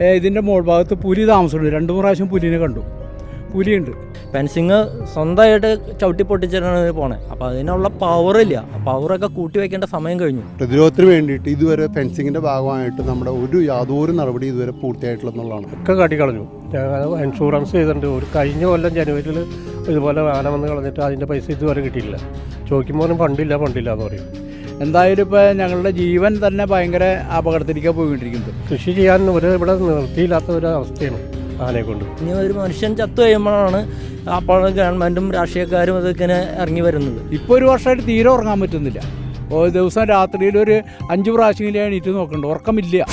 ഇതിൻ്റെ മോൾ ഭാഗത്ത് പുലി താമസമുണ്ട്. 2-3 പ്രാവശ്യം പുലിനെ കണ്ടു. പുലിയുണ്ട്. ഫെൻസിങ് സ്വന്തമായിട്ട് ചവിട്ടി പൊട്ടിച്ചിട്ടാണ് പോണേ. അപ്പോൾ അതിനുള്ള പവറില്ല. പവറൊക്കെ കൂട്ടി വയ്ക്കേണ്ട സമയം കഴിഞ്ഞു. പ്രതിരോധത്തിന് വേണ്ടിയിട്ട് ഇതുവരെ ഫെൻസിങ്ങിൻ്റെ ഭാഗമായിട്ട് നമ്മുടെ യാതൊരു നടപടി ഇതുവരെ പൂർത്തിയായിട്ടുള്ളതാണ്. ഒക്കെ കാട്ടിക്കളഞ്ഞു. ഇൻഷുറൻസ് ചെയ്തിട്ടുണ്ട്. ഒരു കഴിഞ്ഞ കൊല്ലം ജനുവരിയിൽ ഇതുപോലെ ആന വന്ന് കളഞ്ഞിട്ട് അതിൻ്റെ പൈസ ഇതുവരെ കിട്ടിയില്ല. ചോദിക്കുമ്പോൾ ഫണ്ടില്ല എന്ന് പറയും. എന്തായാലും ഇപ്പോൾ ഞങ്ങളുടെ ജീവൻ തന്നെ ഭയങ്കര അപകടത്തിലേക്കാണ് പോയിക്കൊണ്ടിരിക്കുന്നത്. കൃഷി ചെയ്യാൻ ഇവിടെ നിർത്തിയില്ലാത്ത ഒരു അവസ്ഥയാണ് ആനയെ കൊണ്ട്. ഇനി ഒരു മനുഷ്യൻ ചത്തു കഴിയുമ്പോഴാണ് അപ്പോൾ ഗവൺമെൻറ്റും രാഷ്ട്രീയക്കാരും അതൊക്കെ ഇറങ്ങി വരുന്നത്. ഇപ്പോൾ ഒരു വർഷമായിട്ട് തീരെ ഉറങ്ങാൻ പറ്റുന്നില്ല. ഒരു ദിവസം രാത്രിയിൽ ഒരു 5 പ്രാവശ്യമെങ്കിലും എണീറ്റ് നോക്കുന്നുണ്ട്. ഉറക്കമില്ല.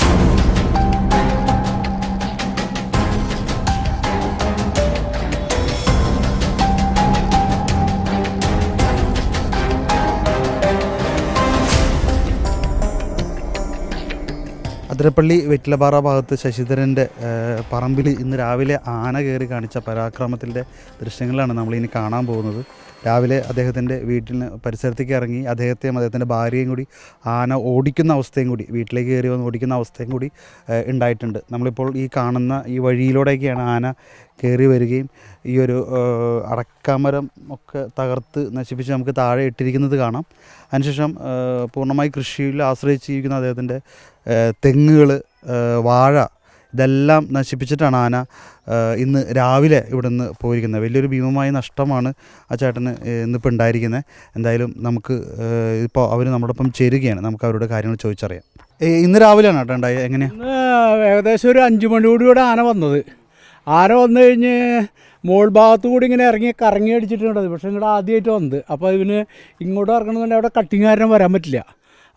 അതിരപ്പള്ളി വെറ്റിലപ്പാറ ഭാഗത്ത് ശശിധരൻ്റെ പറമ്പിൽ ഇന്ന് രാവിലെ ആന കയറി കാണിച്ച പരാക്രമത്തിൻ്റെ ദൃശ്യങ്ങളാണ് നമ്മളിനി കാണാൻ പോകുന്നത്. രാവിലെ അദ്ദേഹത്തിൻ്റെ വീട്ടിൽ പരിസരത്തേക്ക് ഇറങ്ങി അദ്ദേഹത്തിൻ്റെ ഭാര്യയും കൂടി ആന ഓടിക്കുന്ന അവസ്ഥയും കൂടി വീട്ടിലേക്ക് കയറി വന്ന് ഓടിക്കുന്ന അവസ്ഥയും കൂടി ഉണ്ടായിട്ടുണ്ട്. നമ്മളിപ്പോൾ ഈ കാണുന്ന ഈ വഴിയിലൂടെയൊക്കെയാണ് ആന കയറി വരികയും ഈ ഒരു അടക്കാമരം ഒക്കെ തകർത്ത് നശിപ്പിച്ച് നമുക്ക് താഴെ ഇട്ടിരിക്കുന്നത് കാണാം. അതിനുശേഷം പൂർണ്ണമായി കൃഷിയിൽ ആശ്രയിച്ചിരിക്കുന്ന അദ്ദേഹത്തിൻ്റെ തെങ്ങുകൾ, വാഴ ഇതെല്ലാം നശിപ്പിച്ചിട്ടാണ് ആന ഇന്ന് രാവിലെ ഇവിടെ നിന്ന് പോയിരിക്കുന്നത്. വലിയൊരു ഭീമമായ നഷ്ടമാണ് ആ ചേട്ടന് ഇന്നിപ്പോൾ ഉണ്ടായിരിക്കുന്നത്. എന്തായാലും നമുക്ക് ഇപ്പോൾ അവർ നമ്മളോടൊപ്പം ചേരുകയാണ്. നമുക്ക് അവരുടെ കാര്യങ്ങൾ ചോദിച്ചറിയാം. ഇന്ന് രാവിലെയാണ് കേട്ടോ ഉണ്ടായത്. എങ്ങനെയാണ്? ഏകദേശം ഒരു 5 മണിയോടുകൂടി ആന വന്നത്. ആന വന്നു കഴിഞ്ഞ് മോൾ ഭാഗത്തു കൂടി ഇങ്ങനെ കറങ്ങി അടിച്ചിട്ടുണ്ടത്. പക്ഷേ ഇങ്ങോട്ട് ആദ്യമായിട്ട് വന്നത്. അപ്പോൾ ഇവന് ഇങ്ങോട്ട് ഇറങ്ങണമെന്നുണ്ടെങ്കിൽ അവിടെ കട്ടിങ്ങാരനും വരാൻ പറ്റില്ല.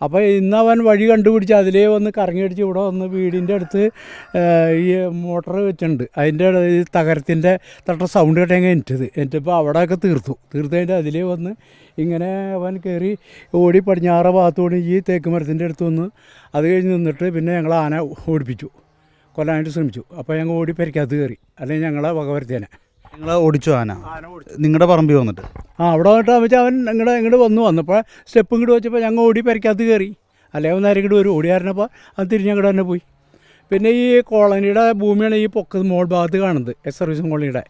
അപ്പോൾ ഇന്ന് അവൻ വഴി കണ്ടുപിടിച്ച് അതിലേ വന്ന് കറങ്ങി അടിച്ച് ഇവിടെ വന്ന് വീടിൻ്റെ അടുത്ത് ഈ മോട്ടർ വെച്ചിട്ടുണ്ട്. അതിൻ്റെ ഈ തകരത്തിൻ്റെ തട്ട സൗണ്ട് കേട്ടാൽ എനിറ്റിപ്പോൾ അവിടെയൊക്കെ തീർത്തു കഴിഞ്ഞിട്ട് അതിലേ വന്ന് ഇങ്ങനെ അവൻ കയറി ഓടി പടിഞ്ഞാറ് ഭാഗത്തോടി ഈ തേക്ക് മരത്തിൻ്റെ അടുത്ത് വന്ന് അത് കഴിഞ്ഞ് നിന്നിട്ട് പിന്നെ ഞങ്ങൾ ആന ഓടിപ്പിച്ചു, കൊല്ലാനായിട്ട് ശ്രമിച്ചു. അപ്പോൾ ഞങ്ങൾ ഓടി പെരക്കകത്ത് കയറി, അല്ലെങ്കിൽ ഞങ്ങളെ വകവരുത്തേനെ. നിങ്ങൾ ഓടിച്ചു ആന നിങ്ങളുടെ പറമ്പിൽ വന്നിട്ട്? അവിടെ വന്നിട്ട് വെച്ചാൽ അവൻ ഇങ്ങോട്ട് വന്നപ്പോൾ സ്റ്റെപ്പ് ഇങ്ങോട്ട് വെച്ചപ്പോൾ ഞങ്ങൾ ഓടി പെരക്കകത്ത് കയറി. അല്ലെങ്കിൽ അവൻ നേരെ ഇങ്ങോട്ട് വരും. ഓടിയായിരുന്നപ്പോൾ അത് തിരിഞ്ഞങ്ങോട്ട് തന്നെ പോയി. പിന്നെ ഈ കോളനിയുടെ ഭൂമിയാണ് ഈ മോൾ ഭാഗത്ത് കാണുന്നത്, സർവീസും കോളനിയുടെ.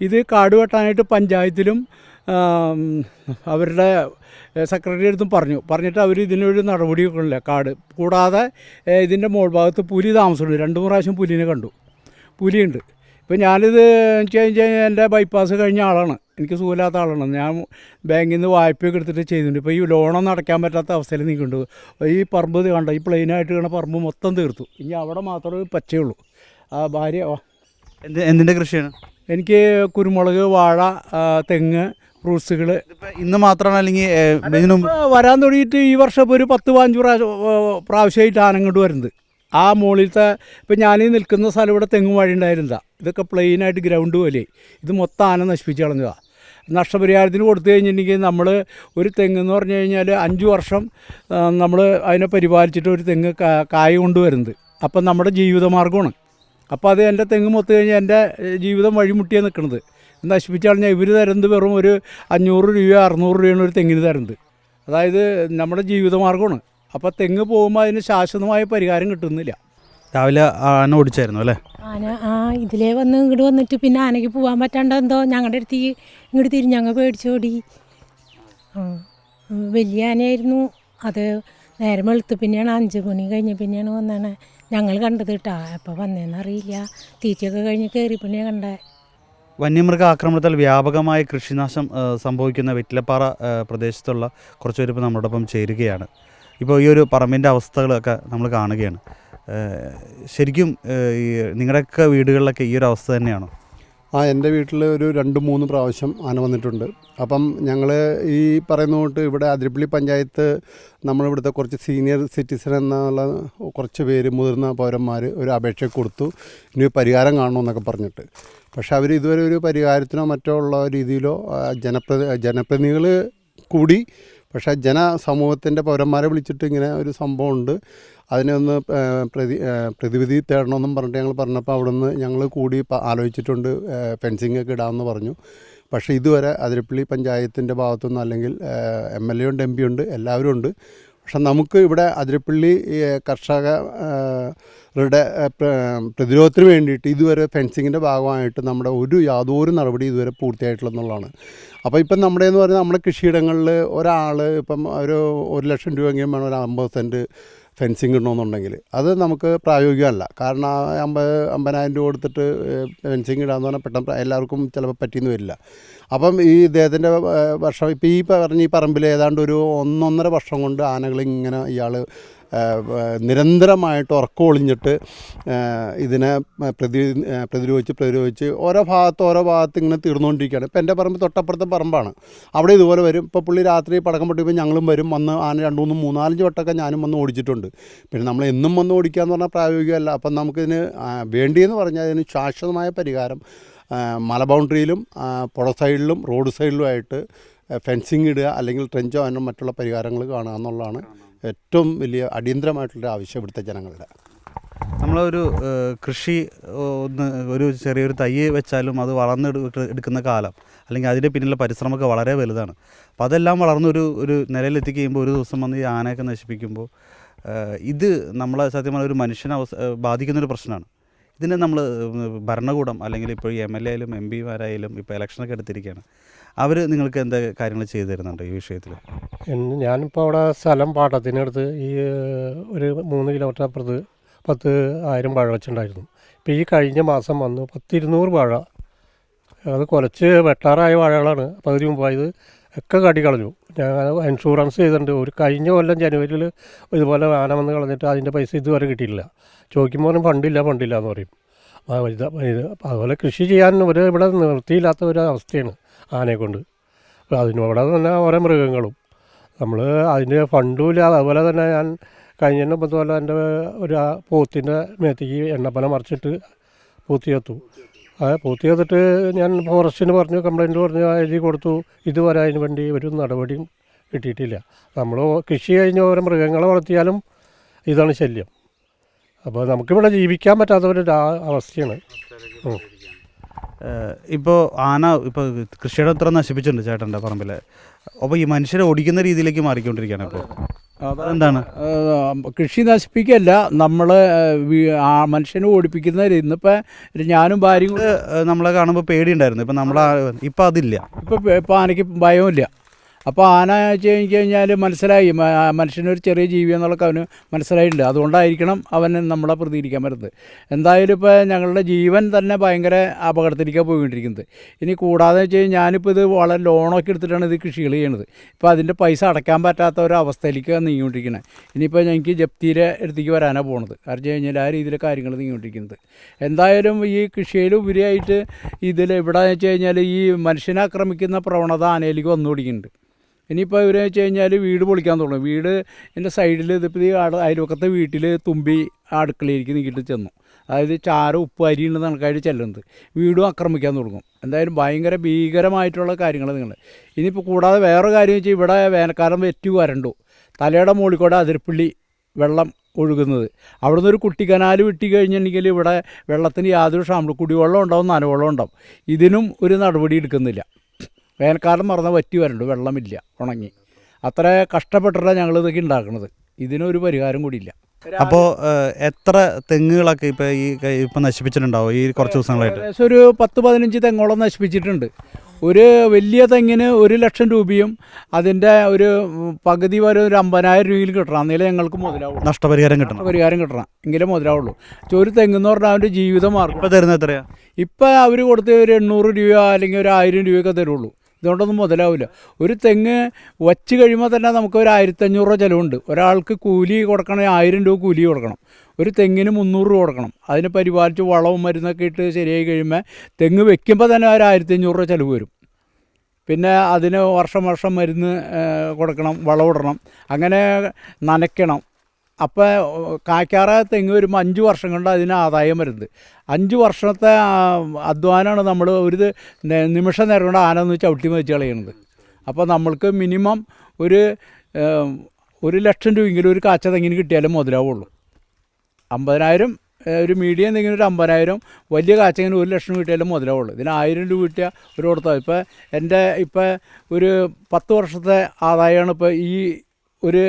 ഇത് കാട് വെട്ടാനായിട്ട് പഞ്ചായത്തിലും അവരുടെ സെക്രട്ടറി അടുത്തും പറഞ്ഞിട്ട് അവർ ഇതിനൊരു നടപടിയൊക്കെ ഇല്ല. കാട് കൂടാതെ ഇതിൻ്റെ മോൾ ഭാഗത്ത് പുലി താമസമുണ്ട്. 2-3 പ്രാവശ്യം പുലിനെ കണ്ടു. പുലിയുണ്ട്. ഇപ്പോൾ ഞാനിത് എൻ്റെ ബൈപ്പാസ് കഴിഞ്ഞ ആളാണ്. എനിക്ക് സുഖമില്ലാത്ത ആളാണ്. ഞാൻ ബാങ്കിൽ നിന്ന് വായ്പയൊക്കെ എടുത്തിട്ട് ചെയ്തിട്ടുണ്ട്. ഇപ്പോൾ ഈ ലോണൊന്നും അടയ്ക്കാൻ പറ്റാത്ത അവസ്ഥയിൽ നിൽക്കുന്നുണ്ട്. ഈ പറമ്പ് കണ്ട ഈ പ്ലെയിനായിട്ട് കാണുന്ന പറമ്പ് മൊത്തം തീർത്തു. ഇനി അവിടെ മാത്രമേ പച്ചയുള്ളൂ. ആ ഭാര്യ എന്തിൻ്റെ കൃഷിയാണ്? എനിക്ക് കുരുമുളക്, വാഴ, തെങ്ങ്, ഫ്രൂട്ട്സുകൾ. ഇന്ന് മാത്രമാണ് അല്ലെങ്കിൽ വരാൻ തുടങ്ങിയിട്ട് ഈ വർഷം ഇപ്പോൾ ഒരു 10-15 പ്രാവശ്യമായിട്ട് ആനങ്ങോട്ട് വരുന്നത്. ആ മുകളിലത്തെ ഇപ്പം ഞാനീ നിൽക്കുന്ന സ്ഥലം ഇവിടെ തെങ്ങും വഴി ഉണ്ടായിരുന്നില്ല. ഇതൊക്കെ പ്ലെയിനായിട്ട് ഗ്രൗണ്ട് പോലെ ഇത് മൊത്തം ആന നശിപ്പിച്ച് കളഞ്ഞതാണ്. നഷ്ടപരിഹാരത്തിന് കൊടുത്തു കഴിഞ്ഞിട്ടുണ്ടെങ്കിൽ നമ്മൾ ഒരു തെങ്ങെന്ന് പറഞ്ഞു കഴിഞ്ഞാൽ 5 വർഷം നമ്മൾ അതിനെ പരിപാലിച്ചിട്ട് ഒരു തെങ്ങ് കായ കൊണ്ടുവരുന്നത്. അപ്പം നമ്മുടെ ജീവിതമാർഗ്ഗമാണ്. അപ്പോൾ അത് എൻ്റെ തെങ്ങ് മൊത്തം കഴിഞ്ഞാൽ എൻ്റെ ജീവിതം വഴിമുട്ടിയാണ് നിൽക്കുന്നത്. നശിപ്പിച്ച് കളഞ്ഞാൽ ഇവർ തരുന്നത് വെറും ഒരു 500 രൂപയോ 600 രൂപയാണ് ഒരു തെങ്ങിന് തരുന്നത്. അതായത് നമ്മുടെ ജീവിതമാർഗ്ഗമാണ്. അപ്പോൾ തെങ്ങ് പോകുമ്പോൾ അതിന് ശാശ്വതമായ പരിഹാരം കിട്ടുന്നില്ല. രാവിലെ ആന ഓടിച്ചായിരുന്നു അല്ലേ? ആന ഇതിലേ വന്ന് ഇങ്ങോട്ട് വന്നിട്ട് പിന്നെ ആനയ്ക്ക് പോകാൻ പറ്റാണ്ട് എന്തോ ഞങ്ങളുടെ അടുത്തേക്ക് ഇങ്ങോട്ട് തിരിഞ്ഞങ്ങ് പേടിച്ചോടി. വലിയ ആനയായിരുന്നു. അത് നേരം വെളുത്ത് പിന്നെയാണ് 5 മണി കഴിഞ്ഞ് പിന്നെയാണ് വന്നാണ് ഞങ്ങൾ കണ്ടത് കേട്ടോ. എപ്പോൾ വന്നതെന്നറിയില്ല. തീറ്റയൊക്കെ കഴിഞ്ഞ് കയറി പിന്നെ കണ്ടേ. വന്യമൃഗ ആക്രമണത്താൽ വ്യാപകമായ കൃഷിനാശം സംഭവിക്കുന്ന വെറ്റിലപ്പാറ പ്രദേശത്തുള്ള കുറച്ച് പേര് ഇപ്പോൾ നമ്മളോടൊപ്പം ചേരുകയാണ്. ഇപ്പോൾ ഈ ഒരു പറമ്പിൻ്റെ അവസ്ഥകളൊക്കെ നമ്മൾ കാണുകയാണ്. ശരിക്കും ഈ നിങ്ങളുടെയൊക്കെ വീടുകളിലൊക്കെ ഈ ഒരു അവസ്ഥ തന്നെയാണോ? എൻ്റെ വീട്ടിൽ ഒരു 2-3 പ്രാവശ്യം ആന വന്നിട്ടുണ്ട്. അപ്പം ഞങ്ങൾ ഈ പറയുന്ന തൊട്ട് ഇവിടെ അതിരപ്പള്ളി പഞ്ചായത്ത് നമ്മളിവിടുത്തെ കുറച്ച് സീനിയർ സിറ്റിസൺ എന്നുള്ള കുറച്ച് പേര് മുതിർന്ന പൗരന്മാർ ഒരു അപേക്ഷ കൊടുത്തു, ഇനി പരിഹാരം കാണണമെന്നൊക്കെ പറഞ്ഞിട്ട്. പക്ഷെ അവർ ഇതുവരെ ഒരു പരിഹാരത്തിനോ മറ്റോ ഉള്ള രീതിയിലോ ജനപ്രതിനിധികൾ കൂടി, പക്ഷേ ജനസമൂഹത്തിൻ്റെ പൗരന്മാരെ വിളിച്ചിട്ട് ഇങ്ങനെ ഒരു സംഭവമുണ്ട്, അതിനെ ഒന്ന് പ്രതിവിധി തേടണമെന്നും പറഞ്ഞിട്ട് ഞങ്ങൾ പറഞ്ഞപ്പോൾ അവിടെ നിന്ന് ഞങ്ങൾ കൂടി ആലോചിച്ചിട്ടുണ്ട്, ഫെൻസിങ്ങൊക്കെ ഇടാമെന്ന് പറഞ്ഞു. പക്ഷേ ഇതുവരെ അതിരപ്പള്ളി പഞ്ചായത്തിൻ്റെ ഭാഗത്തുനിന്ന് അല്ലെങ്കിൽ MLA ഉണ്ട്, MP ഉണ്ട്, എല്ലാവരും ഉണ്ട്. പക്ഷെ നമുക്ക് ഇവിടെ അതിരപ്പള്ളി കർഷക പ്രതിരോധത്തിന് വേണ്ടിയിട്ട് ഇതുവരെ ഫെൻസിങ്ങിൻ്റെ ഭാഗമായിട്ട് നമ്മുടെ യാതൊരു നടപടി ഇതുവരെ പൂർത്തിയായിട്ടുള്ളതെന്നുള്ളതാണ്. അപ്പോൾ ഇപ്പം നമ്മുടെ എന്ന് പറഞ്ഞാൽ നമ്മുടെ കൃഷിയിടങ്ങളിൽ ഒരാൾ ഇപ്പം ഒരു 1,00,000 രൂപയെങ്കിലും വേണം ഒരു 50 സെൻറ്റ് ഫെൻസിങ് ഇടണമെന്നുണ്ടെങ്കിൽ അത് നമുക്ക് പ്രായോഗികമല്ല. കാരണം 50,000 രൂപ കൊടുത്തിട്ട് ഫെൻസിങ് ഇടാന്ന് പറഞ്ഞാൽ പെട്ടെന്ന് എല്ലാവർക്കും ചിലപ്പോൾ പറ്റിയെന്ന് വരില്ല. അപ്പം ഈ ഇദ്ദേഹത്തിൻ്റെ വർഷം ഇപ്പോൾ ഈ പറമ്പിൽ ഏതാണ്ട് ഒരു 1.5 വർഷം കൊണ്ട് ആനകളിങ്ങനെ ഇയാൾ നിരന്തരമായിട്ട് ഉറക്കമൊളിഞ്ഞിട്ട് ഇതിനെ പ്രതിരോധിച്ച് ഓരോ ഭാഗത്ത് ഇങ്ങനെ തീർന്നുകൊണ്ടിരിക്കുകയാണ്. ഇപ്പോൾ എൻ്റെ പറമ്പ് തൊട്ടപ്പുറത്തെ പറമ്പാണ്, അവിടെ ഇതുപോലെ വരും. ഇപ്പോൾ പുള്ളി രാത്രി പടക്കം പൊട്ടിയപ്പോൾ ഞങ്ങളും വരും, വന്ന് ആന 2, 3, 4, 5 വട്ടമൊക്കെ ഞാനും വന്ന് ഓടിച്ചിട്ടുണ്ട്. പിന്നെ നമ്മൾ എന്നും വന്ന് ഓടിക്കുക എന്ന് പറഞ്ഞാൽ പ്രായോഗികമല്ല. അപ്പം നമുക്കിതിന് വേണ്ടിയെന്ന് പറഞ്ഞാൽ ഇതിന് ശാശ്വതമായ പരിഹാരം മല ബൗണ്ടറിയിലും പുഴ സൈഡിലും റോഡ് സൈഡിലുമായിട്ട് ഫെൻസിങ് ഇടുക, അല്ലെങ്കിൽ ട്രെഞ്ചോ അതിനും മറ്റുള്ള പരിഹാരങ്ങൾ കാണുക എന്നുള്ളതാണ് ഏറ്റവും വലിയ അടിയന്തരമായിട്ടുള്ള ആവശ്യം ഇവിടുത്തെ ജനങ്ങളുടെ. നമ്മളൊരു കൃഷി ഒരു ചെറിയൊരു തൈ വെച്ചാലും അത് വളർന്നെടുക്കുന്ന കാലം അല്ലെങ്കിൽ അതിൻ്റെ പിന്നിലെ പരിശ്രമമൊക്കെ വളരെ വലുതാണ്. അപ്പോൾ അതെല്ലാം വളർന്നൊരു നിലയിലെത്തിക്കുമ്പോൾ ഒരു ദിവസം വന്ന് ഈ ആനയൊക്കെ നശിപ്പിക്കുമ്പോൾ ഇത് നമ്മളെ സത്യം പറഞ്ഞാൽ ഒരു മനുഷ്യനെ ബാധിക്കുന്നൊരു പ്രശ്നമാണ്. ഇതിനെ നമ്മൾ ഭരണകൂടം അല്ലെങ്കിൽ ഇപ്പോൾ MLA ആയാലും MP മാരായാലും ഇപ്പോൾ ഇലക്ഷനൊക്കെ എടുത്തിരിക്കുകയാണ്, അവർ നിങ്ങൾക്ക് എന്താ കാര്യങ്ങൾ ചെയ്തു തരുന്നുണ്ട് ഈ വിഷയത്തിൽ? ഞാനിപ്പോൾ അവിടെ സ്ഥലം പാട്ടത്തിനടുത്ത് ഈ ഒരു 3 കിലോമീറ്റർ അപ്പുറത്ത് 10,000 വാഴ വെച്ചിട്ടുണ്ടായിരുന്നു. ഇപ്പോൾ ഈ കഴിഞ്ഞ മാസം വന്നു 10,200 വാഴ. അത് കുറച്ച് വെട്ടാറായ വാഴകളാണ്. പകുതി മുമ്പായത് ഒക്കെ കാട്ടിക്കളഞ്ഞു. ഞാൻ ഇൻഷുറൻസ് ചെയ്തിട്ടുണ്ട്. ഒരു കഴിഞ്ഞ കൊല്ലം ജനുവരിയിൽ ഇതുപോലെ ആന വന്ന് കളഞ്ഞിട്ട് അതിൻ്റെ പൈസ ഇതുവരെ കിട്ടിയില്ല. ചോദിക്കുമ്പോൾ ഫണ്ടില്ല എന്ന് പറയും. അതുപോലെ കൃഷി ചെയ്യാൻ ഇവിടെ നിർത്തിയില്ലാത്ത ഒരു അവസ്ഥയാണ് ആനയെക്കൊണ്ട്. അതിനോടെ തന്നെ ഓരോ മൃഗങ്ങളും നമ്മൾ അതിൻ്റെ ഫണ്ടുമില്ല. അതുപോലെ തന്നെ ഞാൻ കഴിഞ്ഞ പോലെ എൻ്റെ ഒരു പോത്തിൻ്റെ മേത്തേക്ക് എണ്ണപ്പന മറിച്ചിട്ട് പൂത്തി ചേർത്തു. പൂത്തി ചേർത്തിട്ട് ഞാൻ ഫോറസ്റ്റിന് പറഞ്ഞു, കംപ്ലയിൻറ്റ് പറഞ്ഞു, എഴുതി കൊടുത്തു. ഇതുവരെ അതിന് വേണ്ടി ഒരു നടപടിയും കിട്ടിയിട്ടില്ല. നമ്മൾ കൃഷി കഴിഞ്ഞ് ഓരോ മൃഗങ്ങളെ വളർത്തിയാലും ഇതാണ് ശല്യം. അപ്പോൾ നമുക്കിവിടെ ജീവിക്കാൻ പറ്റാത്ത അവസ്ഥയാണ്. ഇപ്പോൾ ആന ഇപ്പോൾ കൃഷിയുടെ ഇത്ര നശിപ്പിച്ചിട്ടുണ്ട് ചേട്ടൻ്റെ പറമ്പിൽ. അപ്പോൾ ഈ മനുഷ്യരെ ഓടിക്കുന്ന രീതിയിലേക്ക് മാറിക്കൊണ്ടിരിക്കുകയാണ്. ഇപ്പോൾ അതെന്താണ്? കൃഷി നശിപ്പിക്കല്ല, നമ്മൾ മനുഷ്യനെ ഓടിപ്പിക്കുന്ന. ഇന്നിപ്പോൾ ഞാനും ഭാര്യയും നമ്മളെ കാണുമ്പോൾ പേടിയുണ്ടായിരുന്നു. ഇപ്പം അതില്ല. ഇപ്പോൾ ആനയ്ക്ക് ഭയമില്ല. അപ്പോൾ ആന വെച്ച് കഴിഞ്ഞാൽ മനസ്സിലായി മനുഷ്യനൊരു ചെറിയ ജീവി എന്നുള്ളതൊക്കെ അവന് മനസ്സിലായിട്ടുണ്ട്. അതുകൊണ്ടായിരിക്കണം അവൻ നമ്മളെ പ്രതികരിക്കാൻ വരുന്നത്. എന്തായാലും ഇപ്പോൾ ഞങ്ങളുടെ ജീവൻ തന്നെ ഭയങ്കര അപകടത്തിലേക്കാണ് പോയിക്കൊണ്ടിരിക്കുന്നത്. ഇനി കൂടാതെ വെച്ച് കഴിഞ്ഞാൽ ഞാനിപ്പോൾ ഇത് വളരെ ലോണൊക്കെ എടുത്തിട്ടാണ് ഇത് കൃഷികൾ ചെയ്യണത്. ഇപ്പോൾ അതിൻ്റെ പൈസ അടയ്ക്കാൻ പറ്റാത്ത ഒരവസ്ഥയിലേക്ക് നീങ്ങിക്കൊണ്ടിരിക്കുന്നത്. ഇനിയിപ്പോൾ എനിക്ക് ജപ്തിയുടെ അടുത്തേക്ക് വരാനാണ് പോകുന്നത്. കാരണം വെച്ച് കഴിഞ്ഞാൽ ആ രീതിയിൽ കാര്യങ്ങൾ നീങ്ങിക്കൊണ്ടിരിക്കുന്നത്. എന്തായാലും ഈ കൃഷിയിലുപരിയായിട്ട് ഇവിടെ വെച്ച് കഴിഞ്ഞാൽ ഈ മനുഷ്യനെ ആക്രമിക്കുന്ന പ്രവണത ആനയിലേക്ക് വന്നുകൊണ്ടിരിക്കുന്നുണ്ട്. ഇനിയിപ്പോൾ ഇവർ വെച്ച് കഴിഞ്ഞാൽ വീട് പൊളിക്കാൻ തുടങ്ങും. വീട് എൻ്റെ സൈഡിൽ ഇതിപ്പോൾ ഈ അയൽവക്കത്തെ വീട്ടിൽ തുമ്പി അടുക്കളയിലേക്ക് നീക്കിയിട്ട് ചെന്നു. അതായത് ചാരം ഉപ്പ് അരി ഉണ്ടെന്ന് കണക്കായിട്ട് ചെല്ലുന്നത്. വീടും ആക്രമിക്കാൻ തുടങ്ങും. എന്തായാലും ഭയങ്കര ഭീകരമായിട്ടുള്ള കാര്യങ്ങൾ നിങ്ങൾ. ഇനിയിപ്പോൾ കൂടാതെ വേറെ കാര്യം വെച്ചാൽ ഇവിടെ വേനൽക്കാലം വെറ്റു വരണ്ടു. തലയുടെ മുകളിൽ കൂടെ അതിരപ്പള്ളി വെള്ളം ഒഴുകുന്നത്. അവിടുന്ന് ഒരു കുട്ടിക്കനാൽ വെട്ടി കഴിഞ്ഞിട്ടുണ്ടെങ്കിൽ ഇവിടെ വെള്ളത്തിന് യാതൊരു ക്ഷാമം, കുടിവെള്ളം ഉണ്ടാവും, നനവെള്ളം ഉണ്ടാവും. ഇതിനും ഒരു നടപടി എടുക്കുന്നില്ല. വേനൽക്കാലം മറന്നാൽ വറ്റി വരണ്ടു, വെള്ളമില്ല, ഉണങ്ങി. അത്ര കഷ്ടപ്പെട്ടിട്ടാണ് ഞങ്ങളിതൊക്കെ ഉണ്ടാക്കുന്നത്. ഇതിനൊരു പരിഹാരം കൂടിയില്ല. അപ്പോൾ എത്ര തെങ്ങുകളൊക്കെ ഇപ്പം നശിപ്പിച്ചിട്ടുണ്ടാവും ഈ കുറച്ച് ദിവസങ്ങളായിട്ട്? ഏകദേശം ഒരു 10-15 തെങ്ങോളം നശിപ്പിച്ചിട്ടുണ്ട്. ഒരു വലിയ തെങ്ങിന് 1,00,000 രൂപയും അതിൻ്റെ ഒരു പകുതി വരെ ഒരു 50,000 രൂപയിൽ കിട്ടണം. എന്നാലേ ഞങ്ങൾക്ക് മുതലാവുള്ളൂ. നഷ്ടപരിഹാരം കിട്ടണം എങ്കിലേ മുതലാവുള്ളൂ. ഒരു തെങ്ങെന്ന് പറഞ്ഞാൽ അവൻ്റെ ജീവിതമാർഗം. ഇപ്പോൾ തരുന്നത് എത്രയാണ്? ഇപ്പം അവർ കൊടുത്ത് ഒരു 800 രൂപ അല്ലെങ്കിൽ ഒരു 1000 രൂപയൊക്കെ തരുള്ളൂ. ഇതുകൊണ്ടൊന്നും മുതലാവില്ല. ഒരു തെങ്ങ് വച്ച് കഴിയുമ്പോൾ തന്നെ നമുക്ക് ഒരു 1,500 രൂപ ചിലവുണ്ട്. ഒരാൾക്ക് കൂലി കൊടുക്കണം, 1000 രൂപ കൂലി കൊടുക്കണം. ഒരു തെങ്ങിന് 300 രൂപ കൊടുക്കണം. അതിനെ പരിപാലിച്ച് വളവും മരുന്നൊക്കെ ഇട്ട് ശരിയായി കഴിയുമ്പോൾ തെങ്ങ് വെക്കുമ്പോൾ തന്നെ ഒരു 1,500 രൂപ ചിലവ് വരും. പിന്നെ അതിന് വർഷം മരുന്ന് കൊടുക്കണം, വളമിടണം, അങ്ങനെ നനയ്ക്കണം. അപ്പോൾ കായ്ക്കാറ തെങ്ങ് വരുമ്പോൾ 5 വർഷം കൊണ്ട് അതിന് ആദായം വരുന്നത്. 5 വർഷത്തെ അധ്വാനമാണ് നമ്മൾ ഒരു നിമിഷം നേരം കൊണ്ട് ആന ഒന്ന് ചവിട്ടി വെച്ച് കളയുന്നത്. അപ്പോൾ നമ്മൾക്ക് മിനിമം ഒരു 1,00,000 രൂപയെങ്കിലും ഒരു കാച്ച തെങ്ങിന് കിട്ടിയാലും മുതലാവുള്ളൂ. 50,000 ഒരു മീഡിയം തെങ്ങിന് ഒരു 50,000, വലിയ കാച്ചങ്ങിന് 1,00,000 കിട്ടിയാലും മുതലാവുള്ളൂ. ഇതിന് 1000 രൂപ കിട്ടിയാൽ ഒരു കൊടുത്താൽ ഇപ്പോൾ ഒരു 10 വർഷത്തെ ആദായമാണ് ഇപ്പോൾ ഈ ഒരു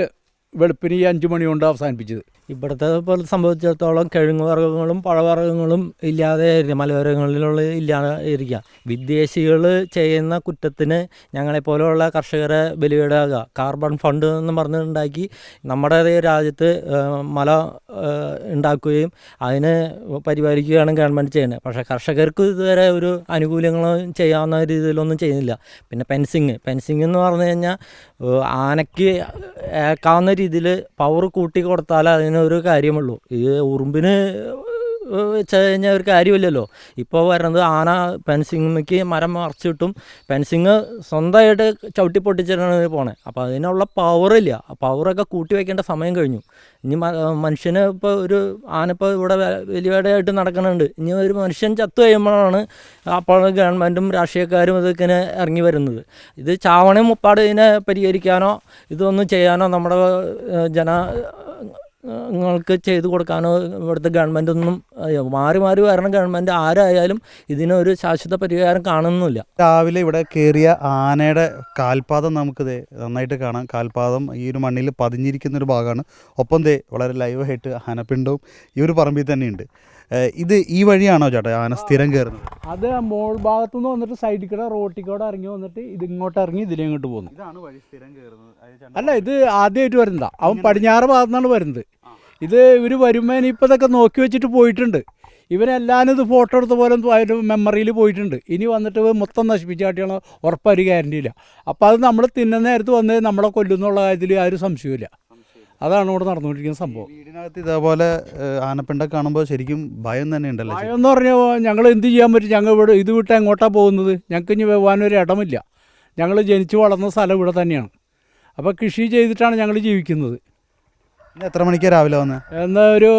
വെളുപ്പിന് ഈ 5 മണി കൊണ്ട് അവസാനിപ്പിച്ചത്. ഇവിടുത്തെ പോലെ സംബന്ധിച്ചിടത്തോളം കിഴങ്ങ് വർഗ്ഗങ്ങളും പഴവർഗ്ഗങ്ങളും ഇല്ലാതെ മലയോരങ്ങളിലുള്ള ഇല്ലാതെ ഇരിക്കുക. വിദേശികൾ ചെയ്യുന്ന കുറ്റത്തിന് ഞങ്ങളെപ്പോലെയുള്ള കർഷകരെ ബലിയിടാകുക. കാർബൺ ഫണ്ട് എന്ന് പറഞ്ഞുണ്ടാക്കി നമ്മുടെ രാജ്യത്ത് മല ഉണ്ടാക്കുകയും അതിന് പരിപാലിക്കുകയാണ് ഗവൺമെൻറ് ചെയ്യുന്നത്. പക്ഷേ കർഷകർക്ക് ഇതുവരെ ഒരു ആനുകൂല്യങ്ങളും ചെയ്യാവുന്ന രീതിയിലൊന്നും ചെയ്യുന്നില്ല. പിന്നെ ഫെൻസിങ് എന്ന് പറഞ്ഞു കഴിഞ്ഞാൽ ആനയ്ക്ക് ഏക്കാവുന്ന രീതിയിൽ പവർ കൂട്ടി കൊടുത്താൽ അതിനൊരു കാര്യമുള്ളൂ. ഈ ഉറുമ്പിന് വെച്ച് കഴിഞ്ഞാൽ ഒരു കാര്യമില്ലല്ലോ. ഇപ്പോൾ വരുന്നത് ആന ഫെൻസിങ്ങിക്ക് മരം മറച്ചിട്ടും ഫെൻസിങ് സ്വന്തമായിട്ട് ചവിട്ടി പൊട്ടിച്ചിട്ടാണ് പോണേ. അപ്പോൾ അതിനുള്ള പവറില്ല. ആ പവറൊക്കെ കൂട്ടി വയ്ക്കേണ്ട സമയം കഴിഞ്ഞു. ഇനി മനുഷ്യന് ഇപ്പോൾ ഒരു ആന ഇപ്പോൾ ഇവിടെ വലിയതായിട്ട് നടക്കുന്നുണ്ട്. ഇനി ഒരു മനുഷ്യൻ ചത്തു കഴിയുമ്പോഴാണ് അപ്പോൾ ഗവൺമെൻറ്റും രാഷ്ട്രീയക്കാരും ഇതൊക്കെ ഇറങ്ങി വരുന്നത്. ഇത് ചാവണയും മുപ്പാട് ഇതിനെ പരിഹരിക്കാനോ ഇതൊന്നും ചെയ്യാനോ നമ്മുടെ ജനങ്ങൾക്ക് ചെയ്തു കൊടുക്കാനോ ഇവിടുത്തെ ഗവൺമെൻറ്റൊന്നും മാറി വരണ ഗവൺമെൻറ് ആരായാലും ഇതിനൊരു ശാശ്വത പരിഹാരം കാണുന്നില്ല. രാവിലെ ഇവിടെ കയറിയ ആനയുടെ കാൽപാദം നമുക്ക് നന്നായിട്ട് കാണാം. കാൽപാദം ഈ ഒരു മണ്ണിൽ പതിഞ്ഞിരിക്കുന്നൊരു ഭാഗമാണ്. ഒപ്പം വളരെ ലൈവായിട്ട് ആനപ്പിണ്ടവും ഈ ഒരു പറമ്പിൽ തന്നെയുണ്ട്. ഇത് ഈ വഴിയാണോ ചേട്ടാ ആന സ്ഥിരം കയറുന്നത്? അത് മോൾ ഭാഗത്തു നിന്ന് വന്നിട്ട് സൈഡിൽ കൂടെ റോട്ടിൽ കൂടെ ഇറങ്ങി വന്നിട്ട് ഇതിങ്ങോട്ട് ഇറങ്ങി ഇതിലേങ്ങോട്ട് പോകുന്നു. ഇതാണ് വഴി സ്ഥിരം കയറുന്നത്? അല്ല, ഇത് ആദ്യമായിട്ട് വരുന്നതാ. അവൻ പടിഞ്ഞാറ് ഭാഗത്തു നിന്നാണ് വരുന്നത്. ഇത് ഇവർ വരുമ്പോൾ ഇനിയിപ്പോൾ ഇതൊക്കെ നോക്കി വെച്ചിട്ട് പോയിട്ടുണ്ട്. ഇവരെല്ലാവരും ഇത് ഫോട്ടോ എടുത്ത പോലെ അതിൻ്റെ മെമ്മറിയിൽ പോയിട്ടുണ്ട്. ഇനി വന്നിട്ട് മൊത്തം നശിപ്പിച്ചാട്ടിയാണ് ഉറപ്പൊരു ഗ്യാരണ്ടിയില്ല. അപ്പോൾ അത് നമ്മൾ തിന്നുന്ന നേരത്ത് വന്ന് നമ്മളെ കൊല്ലുന്നുള്ള കാര്യത്തിൽ ആ ഒരു സംശയമില്ല. അതാണ് ഇവിടെ നടന്നുകൊണ്ടിരിക്കുന്ന സംഭവം. വീടിനകത്ത് ഇതേപോലെ ആനപ്പിണ്ട കാണുമ്പോൾ ശരിക്കും ഭയം തന്നെ ഉണ്ടല്ലോ. ഭയം എന്ന് പറഞ്ഞാൽ ഞങ്ങൾ എന്ത് ചെയ്യാൻ പറ്റും? ഞങ്ങൾ ഇവിടെ ഇത് വിട്ട് എങ്ങോട്ടാണ് പോകുന്നത്? ഞങ്ങൾക്ക് ഇനി പോകാനൊരു ഇടമില്ല. ഞങ്ങൾ ജനിച്ചു വളർന്ന സ്ഥലം ഇവിടെ തന്നെയാണ്. അപ്പോൾ കൃഷി ചെയ്തിട്ടാണ് ഞങ്ങൾ ജീവിക്കുന്നത്. എത്ര മണിക്കാണ് രാവിലെ വന്നത്? എന്നാൽ ഒരു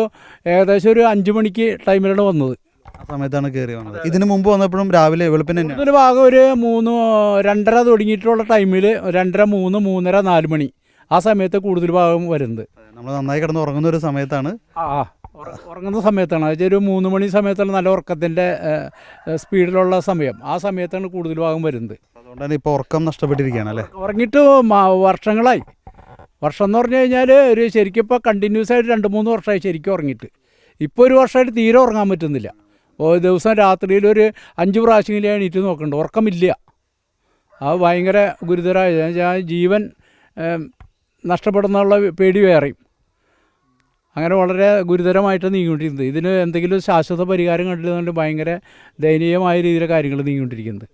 ഏകദേശം ഒരു 5 മണിക്ക് ടൈമിലാണ് വന്നത്. ആ സമയത്താണ് കയറി വന്നത്. ഇതിന് മുമ്പ് വന്നപ്പോഴും രാവിലെ വെളുപ്പിന് തന്നെ കൂടുതൽ ഭാഗം ഒരു 2:30 തുടങ്ങിയിട്ടുള്ള ടൈമിൽ 2:30, 3, 3:30, 4 മണി ആ സമയത്ത് കൂടുതൽ ഭാഗം വരുന്നത്. നമ്മൾ നന്നായി കിടന്ന് ഉറങ്ങുന്ന ഒരു സമയത്താണ്. ഉറങ്ങുന്ന സമയത്താണ്. അതൊരു 3 മണി സമയത്താണ് നല്ല ഉറക്കത്തിൻ്റെ സ്പീഡിലുള്ള സമയം. ആ സമയത്താണ് കൂടുതൽ ഭാഗം വരുന്നത്. അതുകൊണ്ടാണ് ഇപ്പോൾ ഉറക്കം നഷ്ടപ്പെട്ടിരിക്കുകയാണ് അല്ലേ? ഉറങ്ങിയിട്ട് വർഷങ്ങളായി. വർഷം എന്ന് പറഞ്ഞു കഴിഞ്ഞാൽ ഒരു ശരിക്കും ഇപ്പോൾ കണ്ടിന്യൂസ് ആയിട്ട് 2-3 വർഷമായി ശരിക്കും ഉറങ്ങിയിട്ട്. ഇപ്പോൾ ഒരു വർഷമായിട്ട് തീരെ ഉറങ്ങാൻ പറ്റുന്നില്ല. ഒരു ദിവസം രാത്രിയിൽ ഒരു 5 പ്രാവശ്യമെങ്കിലും എണീറ്റ് നോക്കുന്നുണ്ട്. ഉറക്കമില്ല. അത് ഭയങ്കര ഗുരുതരമായ ജീവൻ നഷ്ടപ്പെടുന്നുള്ള പേടി വേറെയും. അങ്ങനെ വളരെ ഗുരുതരമായിട്ട് നീങ്ങിക്കൊണ്ടിരിക്കുന്നത്. ഇതിന് എന്തെങ്കിലും ശാശ്വത പരിഹാരം കണ്ടില്ലെന്നുകൊണ്ട് ഭയങ്കര ദയനീയമായ രീതിയിലെ കാര്യങ്ങൾ നീങ്ങിക്കൊണ്ടിരിക്കുന്നത്.